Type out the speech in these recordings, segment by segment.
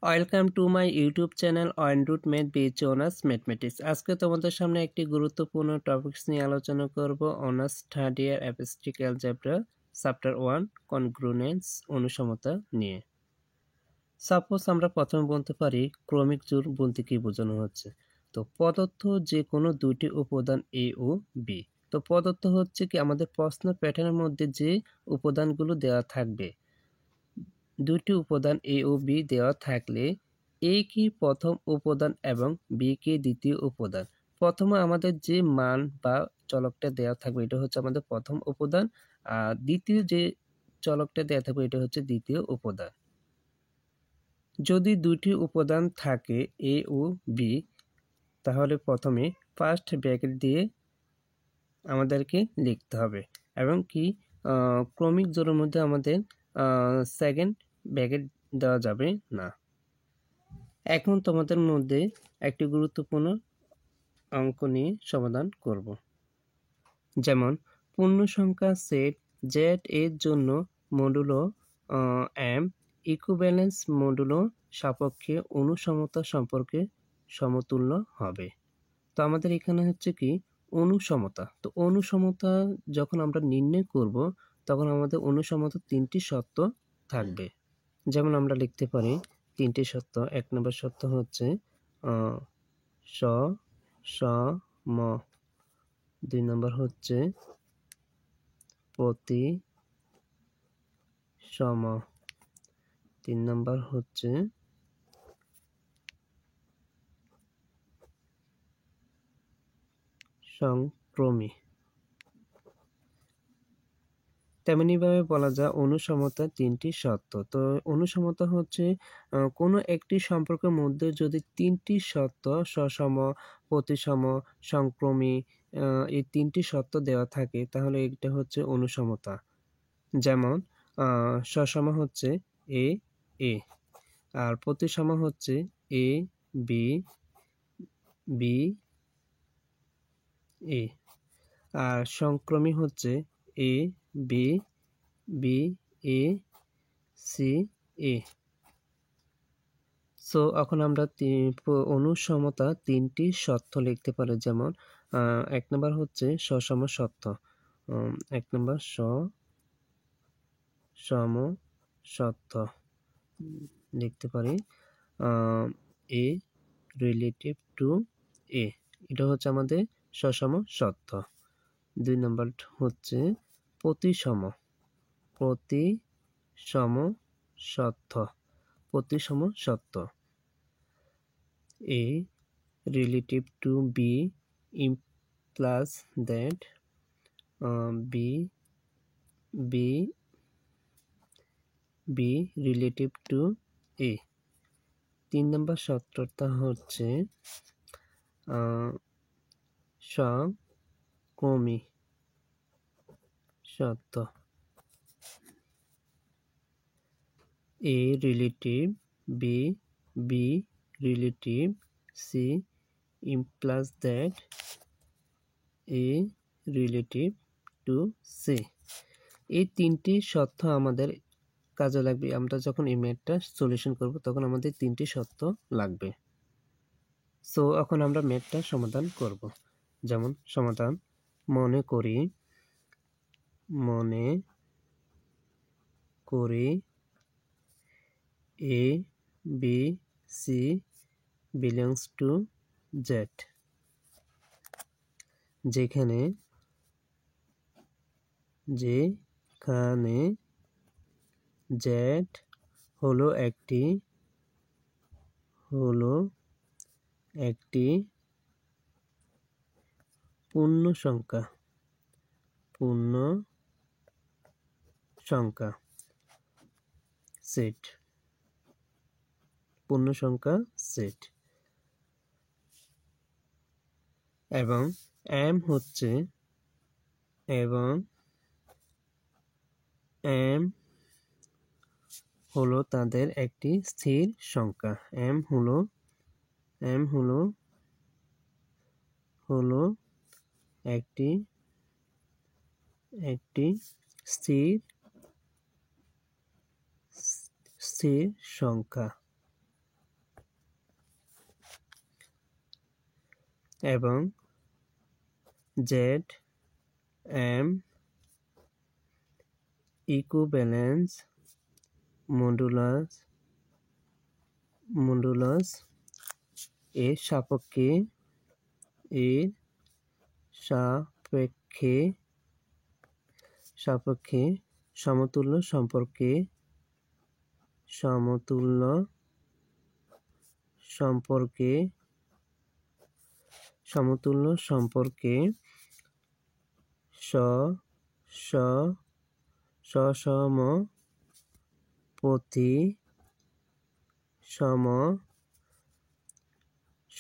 Welcome to my YouTube channel on root math which honours mathematics. আজকে তোমাদের সামনে একটি গুরুত্বপূর্ণ টপিকস নিয়ে আলোচনা করব। Honours third year abstract algebra chapter 1 congruence অনুসমতা নিয়ে। সাপোজ আমরা প্রথমে বলতে পারি ক্রমিক জোড় বলতে কি বোঝানো হচ্ছে। তো প্রদত্ত যে কোনো দুটি উপাদান এ ও বি। তো প্রদত্ত হচ্ছে কি আমাদের প্রশ্ন প্যাটার্নের মধ্যে যে উপাদানগুলো দেওয়া থাকবে, দুটি উপাদান এ ও বি দেওয়া থাকলে এ কি প্রথম উপাদান এবং বি কি দ্বিতীয় উপাদান। প্রথমে আমাদের যে মান বা চলকটা দেওয়া থাকবে এটা হচ্ছে আমাদের প্রথম উপাদান, আর দ্বিতীয় যে চলকটা দেওয়া থাকবে এটা হচ্ছে দ্বিতীয় উপাদান। যদি দুটি উপাদান থাকে এ ও বি, তাহলে প্রথমে ফার্স্ট ব্র্যাকেট দিয়ে আমাদেরকে লিখতে হবে এবং কি ক্রমিক জোড়ের মধ্যে আমাদের সেকেন্ড ব্র্যাকেট দেওয়া যাবে না। এখন তোমাদের মধ্যে একটি গুরুত্বপূর্ণ অঙ্ক নিয়ে সমাধান করব। যেমন পূর্ণ সংখ্যা সেট জেড এর জন্য মডুলো এম ইকুইভ্যালেন্স মডুলো সাপেক্ষে অনুসমতা সম্পর্কে সমতুল্য হবে। তো আমাদের এখানে হচ্ছে কি অনুসমতা। তো অনুসমতা যখন আমরা নির্ণয় করব তখন আমাদের অনুসমতা তিনটি শর্ত থাকবে। যেমন আমরা লিখতে পারি তিনটি শর্ত। এক নম্বর শর্ত হচ্ছে স স ম, দুই নম্বর হচ্ছে প্রতি সম, তিন নম্বর হচ্ছে সংক্রমী। তেমনিভাবে বলা যায় অনুসমতার তিনটি শর্ত। তো অনুসমতা হচ্ছে কোনো একটি সম্পর্কের মধ্যে যদি তিনটি শর্ত সসম, প্রতিসম, সংক্রমী এই তিনটি শর্ত দেওয়া থাকে তাহলে এটা হচ্ছে অনুসমতা। যেমন সসম হচ্ছে এ এ, আর প্রতিসম হচ্ছে এ বি বি এ, আর সংক্রমী হচ্ছে A B B A C A. So এখন আমরা অনুসমতা তিনটি শর্ত লিখতে পারি। যেমন এক নম্বর হচ্ছে সসম শর্ত। এক নম্বর সম শর্ত লিখতে পারি এ রিলেটিভ টু এ, এটা হচ্ছে আমাদের সসম শর্ত। দুই নম্বর হচ্ছে প্রতিসম প্রতিসম শর্ত। প্রতিসম শর্ত A relative to B implies that B B B relative to A. তিন নম্বর শর্তটা হচ্ছে সংক্রমী শর্ত A relative B B relative C implies that A relative to C. এই তিনটি শর্ত আমাদের কাজে লাগবে। আমরা যখন এই ম্যাথটা সলিউশন করব তখন আমাদের তিনটি শর্ত লাগবে। সো এখন আমরা ম্যাথটা সমাধান করব। যেমন সমাধান মনে করি A B C belongs to Z, যেখানে জেড হলো একটি পূর্ণ সংখ্যা সেট, পূর্ণ সংখ্যা সেট, এবং এম হলো তাদের একটি স্থির সংখ্যা। এম হলো একটি স্থির সংখ্যা। এবং জেড এম ইকুইভ্যালেন্স মডুলাস এর সাপেক্ষে সমতুল্য সম্পর্কে সসম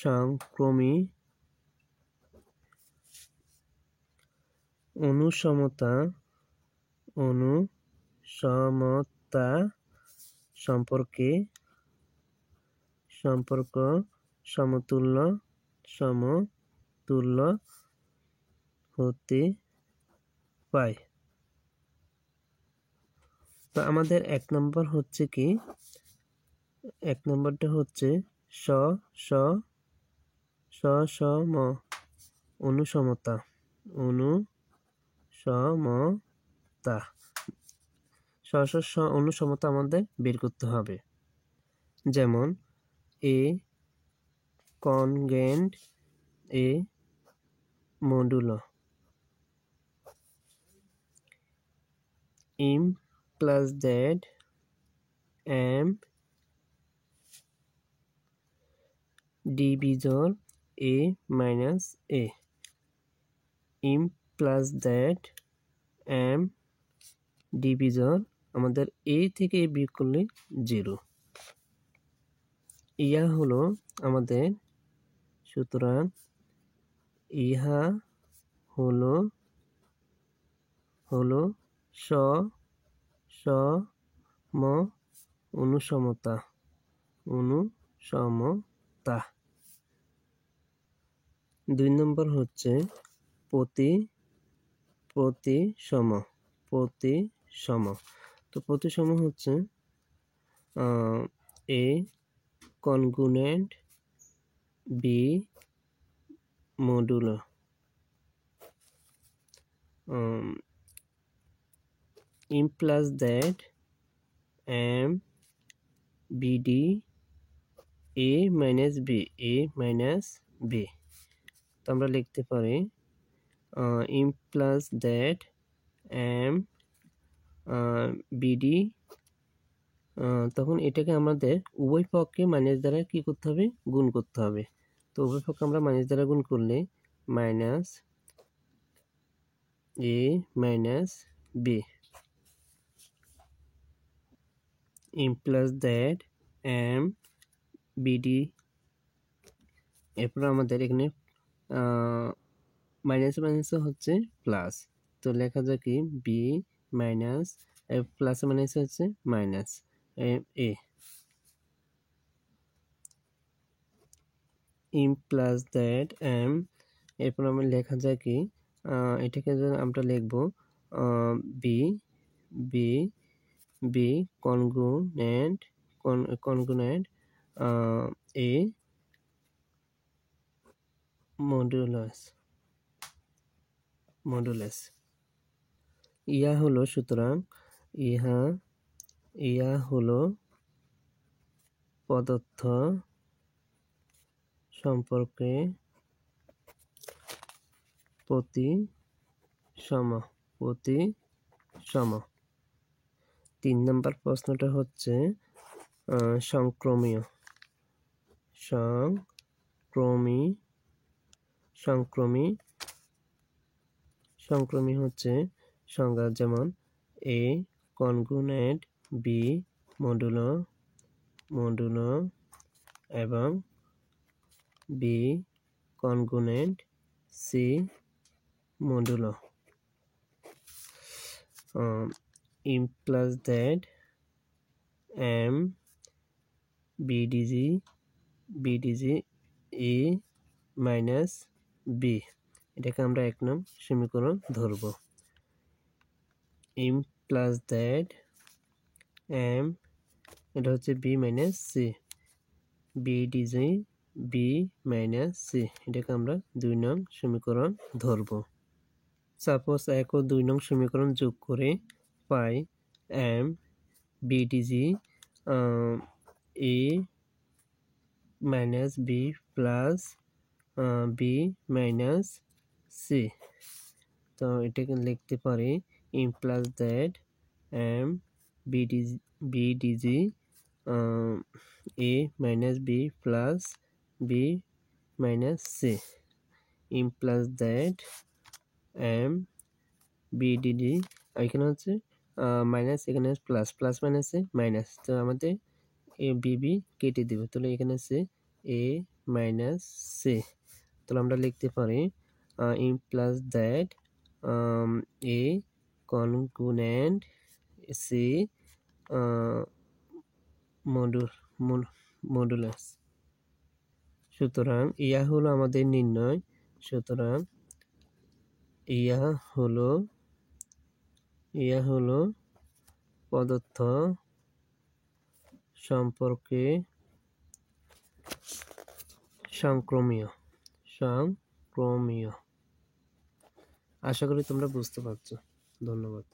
সংক্রমী অনুসমতা সম্পর্ক সমতুল্য হতে পায়। তো আমাদের 1 নম্বর হচ্ছে কি, 1 নম্বরটা হচ্ছে সসম অনুসমতা অনুসমতা আমাদের বের করতে হবে। যেমন এ কনগ্রেন্ট এ মডুলো ইম plus that M divides A minus A ইম প্লাস দ্যাট এম ডিভিজর আমাদের এ থেকে বিয়োগ করলে 0। ইহা হলো আমাদের, সুতরাং ইহা হলো সসম অনুসমতা। 2 নম্বর হচ্ছে প্রতিসম। তো প্রতিসম হচ্ছে এ কনগ্রুয়েন্ট বি মডুলো ইম প্লাস দ্যাট এম বিডি এ মাইনাস বি। তো আমরা লিখতে পারি ইম প্লাস দ্যাট এম বিডি। তখন এটাকে আমাদের উভয় পক্ষে মাইনাস দ্বারা কি করতে হবে, গুণ করতে হবে। তো উভয় পক্ষে আমরা মাইনাস দ্বারা গুণ করলে মাইনাস এ মাইনাস বি ইম প্লাস দ্যাট এম বিডি। এরপর আমাদের এখানে মাইনাস হচ্ছে প্লাস, তো লেখা যায় কি বি মাইনাস প্লাস মাইনাস হচ্ছে মাইনাস এ ইম প্লাস দ্যাট এম। এরপর আমরা লেখা যায় কি, এটাকে আমরা লিখব বি বি বি কনগ্রুয়েন্ট এ মডুলাস। ইহা হলো, সুতরাং ইহা হলো পদার্থ সম্পর্কে প্রতিসম। 3 নম্বর প্রশ্নটা হচ্ছে সংক্রমী হচ্ছে সংজ্ঞা, যেমন এ কনগ্রুয়েন্ট বি মডুলো এবং বি কনগ্রুয়েন্ট সি মডুলো ইম plus that M BDG A minus b. এটাকে আমরা 1 নং সমীকরণ ধরব। ইম প্লাস দ্যাট এম, এটা হচ্ছে বি মাইনাস সি, বিডিজি বি মাইনাস সি, এটাকে আমরা 2 নং সমীকরণ ধরব। সাপোজ 1 ও 2 নং সমীকরণ যোগ করে পাই এম বিডিজি এ minus B plus B minus C. তো এটাকে লিখতে পারি implies that M BDG A minus B plus B minus C implies that M বিডিডি, এখানে হচ্ছে মাইনাস, এখানে প্লাস, প্লাস মাইনাসে মাইনাস, তো আমাদের এ বিবি কেটে দেবে, তাহলে এখানে আছে এ মাইনাস সি। তাহলে আমরা লিখতে পারি implies that a congruent c modulus. সুতরাং ইহা হলো আমাদের নির্ণয়। সুতরাং ইহা হলো পদার্থ সম্পর্কে সংক্রমীয়। আশা করি তোমরা বুঝতে পারছো। ধন্যবাদ।